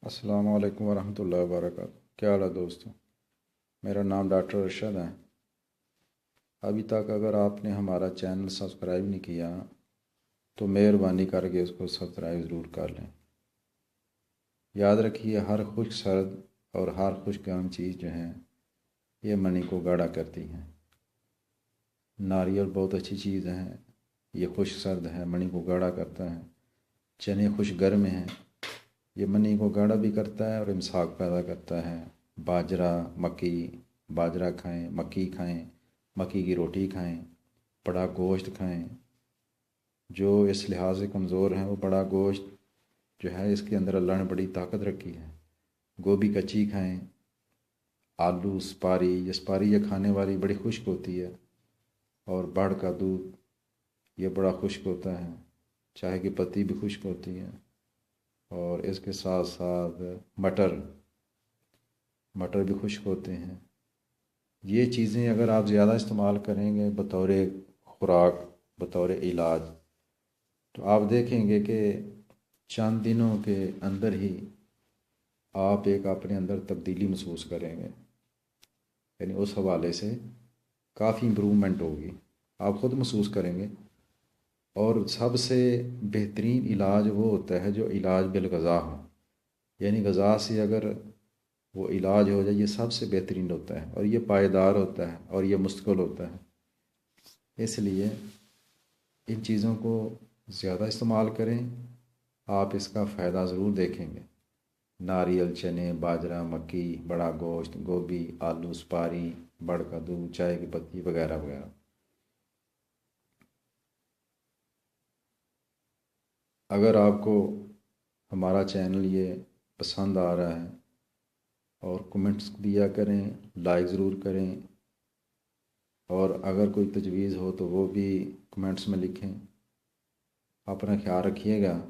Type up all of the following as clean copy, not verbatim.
السلام علیکم ورحمۃ اللہ وبرکاتہ۔ کیا حال ہے دوستوں؟ میرا نام ڈاکٹر ارشد ہے۔ ابھی تک اگر آپ نے ہمارا چینل سبسکرائب نہیں کیا تو مہربانی کر کے اس کو سبسکرائب ضرور کر لیں۔ یاد رکھیے، ہر خشک سرد اور ہر خشک گرم چیز جو ہیں یہ منی کو گاڑھا کرتی ہیں۔ ناریل بہت اچھی چیز ہے، یہ خشک سرد ہے، منی کو گاڑھا کرتا ہے۔ چنے خشک گرم ہیں، یہ منی کو گاڑھا بھی کرتا ہے اور امساک پیدا کرتا ہے۔ باجرہ، مکی، باجرہ کھائیں، مکی کھائیں، مکی کی روٹی کھائیں، بڑا گوشت کھائیں۔ جو اس لحاظ سے کمزور ہیں وہ بڑا گوشت جو ہے اس کے اندر اللہ نے بڑی طاقت رکھی ہے۔ گوبھی کچی کھائیں، آلو، سپاری، یہ کھانے والی بڑی خشک ہوتی ہے۔ اور بڑھ کا دودھ یہ بڑا خشک ہوتا ہے، چائے کی پتی بھی خشک ہوتی ہے۔ اور اس کے ساتھ ساتھ مٹر بھی خشک ہوتے ہیں۔ یہ چیزیں اگر آپ زیادہ استعمال کریں گے بطور خوراک، بطور علاج، تو آپ دیکھیں گے کہ چند دنوں کے اندر ہی آپ ایک اپنے اندر تبدیلی محسوس کریں گے، یعنی اس حوالے سے کافی امپرومنٹ ہوگی، آپ خود محسوس کریں گے۔ اور سب سے بہترین علاج وہ ہوتا ہے جو علاج بالغذا ہو، یعنی غذا سے اگر وہ علاج ہو جائے، یہ سب سے بہترین ہوتا ہے اور یہ پائیدار ہوتا ہے اور یہ مستقل ہوتا ہے۔ اس لیے ان چیزوں کو زیادہ استعمال کریں، آپ اس کا فائدہ ضرور دیکھیں گے۔ ناریل، چنے، باجرہ، مکی، بڑا گوشت، گوبھی، آلو، سپاری، بڑھ کا دودھ، چائے کی پتی وغیرہ وغیرہ۔ اگر آپ کو ہمارا چینل یہ پسند آ رہا ہے اور کمنٹس دیا کریں، لائک ضرور کریں، اور اگر کوئی تجویز ہو تو وہ بھی کمنٹس میں لکھیں۔ اپنا خیال رکھیے گا،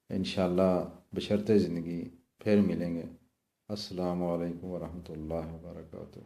انشاءاللہ بشرطِ زندگی پھر ملیں گے۔ السلام علیکم ورحمۃ اللہ وبرکاتہ۔